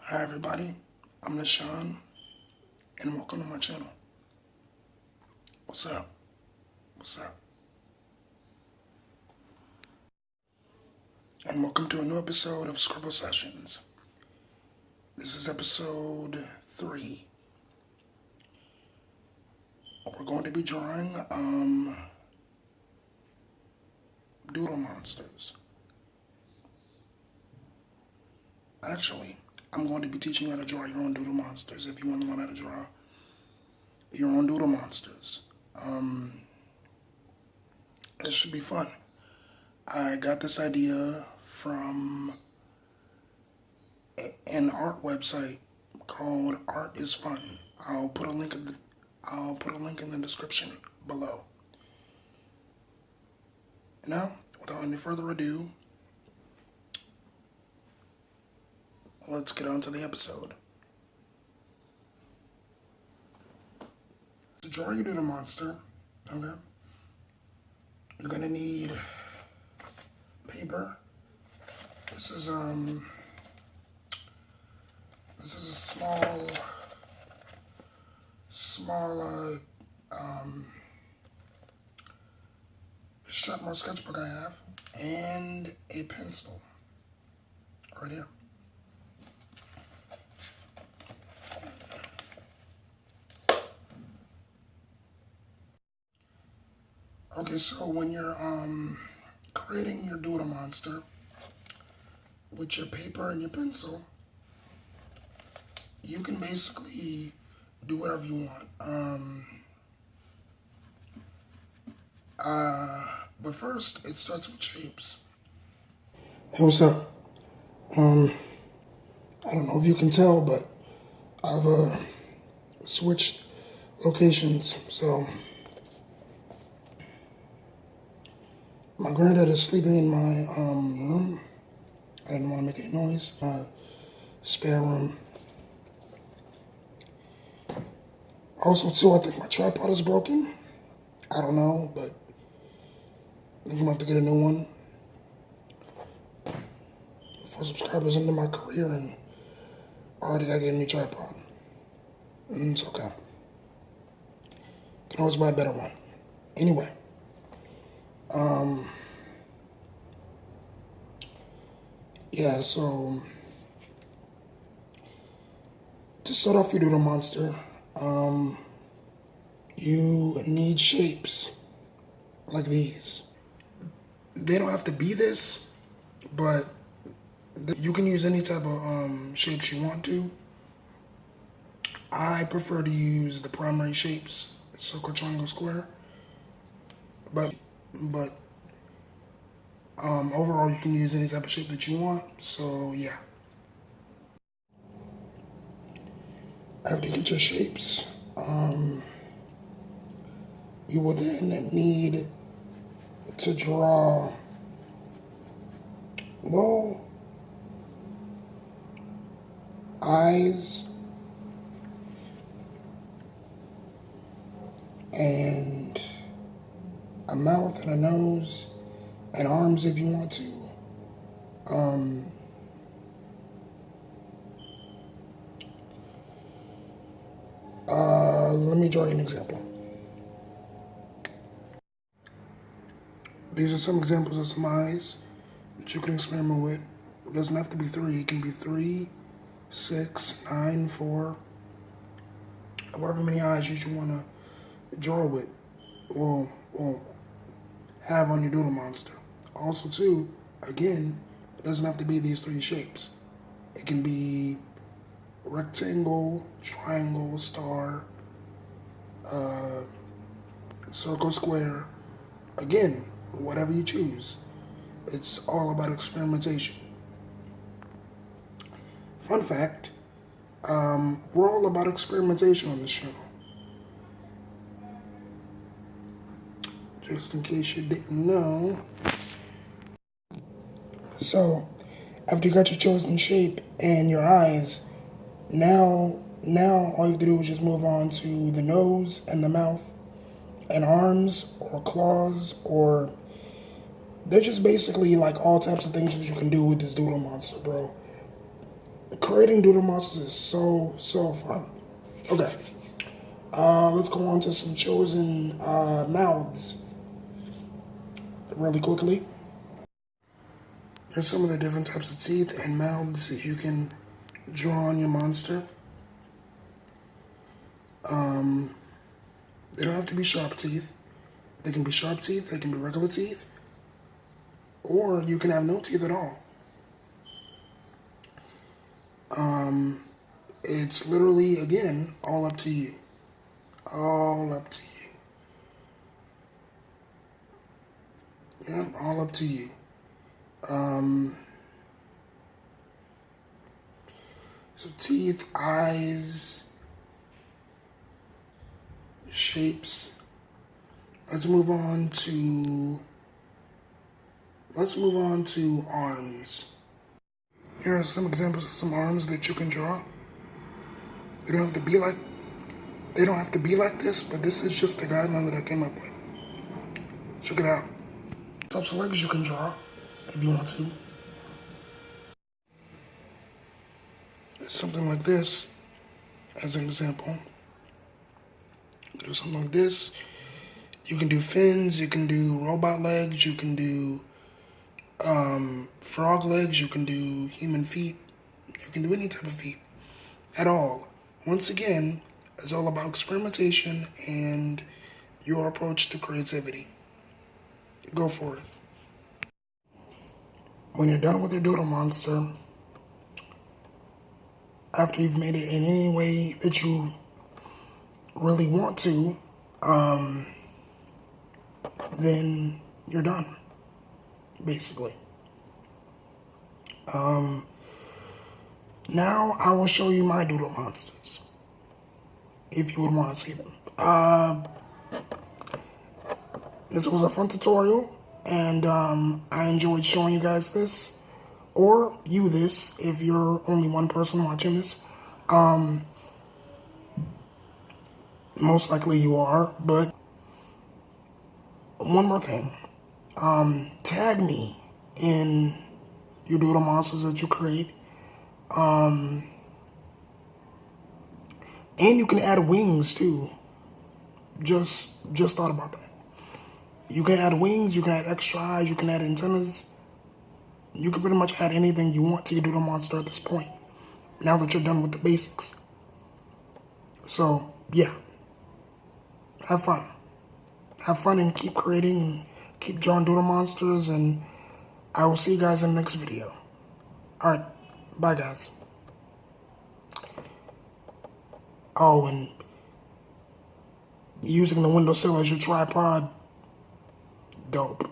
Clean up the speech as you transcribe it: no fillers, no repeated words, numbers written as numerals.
Hi everybody, I'm Nahshon, and welcome to my channel. What's up? What's up? And welcome to a new episode of Scribble Sessions. This is episode 3. We're going to be drawing Doodle monsters. Actually, I'm going to be teaching you how to draw your own Doodle monsters if you want to learn how to draw your own Doodle monsters. This should be fun. I got this idea from an art website called Art is Fun. I'll put a link in the description below. Now, without any further ado, let's get on to the episode. To draw your Doodle monster, okay, you're gonna need paper. This is a small Strathmore sketchbook I have, and a pencil right here. Okay, so when you're creating your Doodle monster with your paper and your pencil, you can basically do whatever you want. But first, it starts with shapes. Hey, what's up? I don't know if you can tell, but I've switched locations, so my granddad is sleeping in my room. I didn't want to make any noise. Spare room. Also, too, I think my tripod is broken. I don't know, but I think I'm gonna have to get a new one. 4 subscribers into my career, and I already gotta get a new tripod. And it's okay. Can always buy a better one. Anyway. Yeah, so to start off your Doodle monster, you need shapes like these. They don't have to be this, but you can use any type of shapes you want to. I prefer to use the primary shapes, circle, triangle, square, but overall you can use any type of shape that you want, so yeah. After you get your shapes, you will then need to draw, well, eyes and a mouth and a nose and arms if you want to. Let me draw you an example. These are some examples of some eyes that you can experiment with. It doesn't have to be 3. It can be 3, 6, 9, 4. However many eyes you want to draw with or have on your Doodle monster. Also, too, again, it doesn't have to be these 3 shapes. It can be rectangle, triangle, star, circle, square. Again, whatever you choose. It's all about experimentation. Fun fact, we're all about experimentation on this channel. Just in case you didn't know. So, after you got your chosen shape and your eyes, now all you have to do is just move on to the nose and the mouth and arms or claws, or they're just basically like all types of things that you can do with this Doodle monster, bro. Creating doodle monsters is so fun. Okay, let's go on to some chosen mouths really quickly. Here's some of the different types of teeth and mouths that you can draw on your monster. They don't have to be sharp teeth. They can be sharp teeth, they can be regular teeth, or you can have no teeth at all. It's literally, again, all up to you. All up to you. Yep, all up to you. So teeth, eyes, shapes. Let's move on to arms. Here are some examples of some arms that you can draw. They don't have to be like this, but this is just the guideline that I came up with. Check it out. Types of legs you can draw if you want to. Something like this, as an example. Do something like this. You can do fins, you can do robot legs, you can do frog legs, you can do human feet, you can do any type of feet at all. Once again, it's all about experimentation and your approach to creativity. Go for it. When you're done with your doodle monster, after you've made it in any way that you really want to, then you're done, basically. Now I will show you my doodle monsters, if you would want to see them. This was a fun tutorial, and I enjoyed showing you guys this, or you this, if you're only one person watching this. Most likely you are, but one more thing. Tag me in your doodle monsters that you create. And you can add wings too. Just thought about that. You can add wings, you can add extra eyes, you can add antennas. You can pretty much add anything you want to your doodle monster at this point, now that you're done with the basics. So, yeah. Have fun. Have fun and keep creating and keep drawing doodle monsters, and I will see you guys in the next video. Alright, bye guys. Oh, and using the windowsill as your tripod, dope.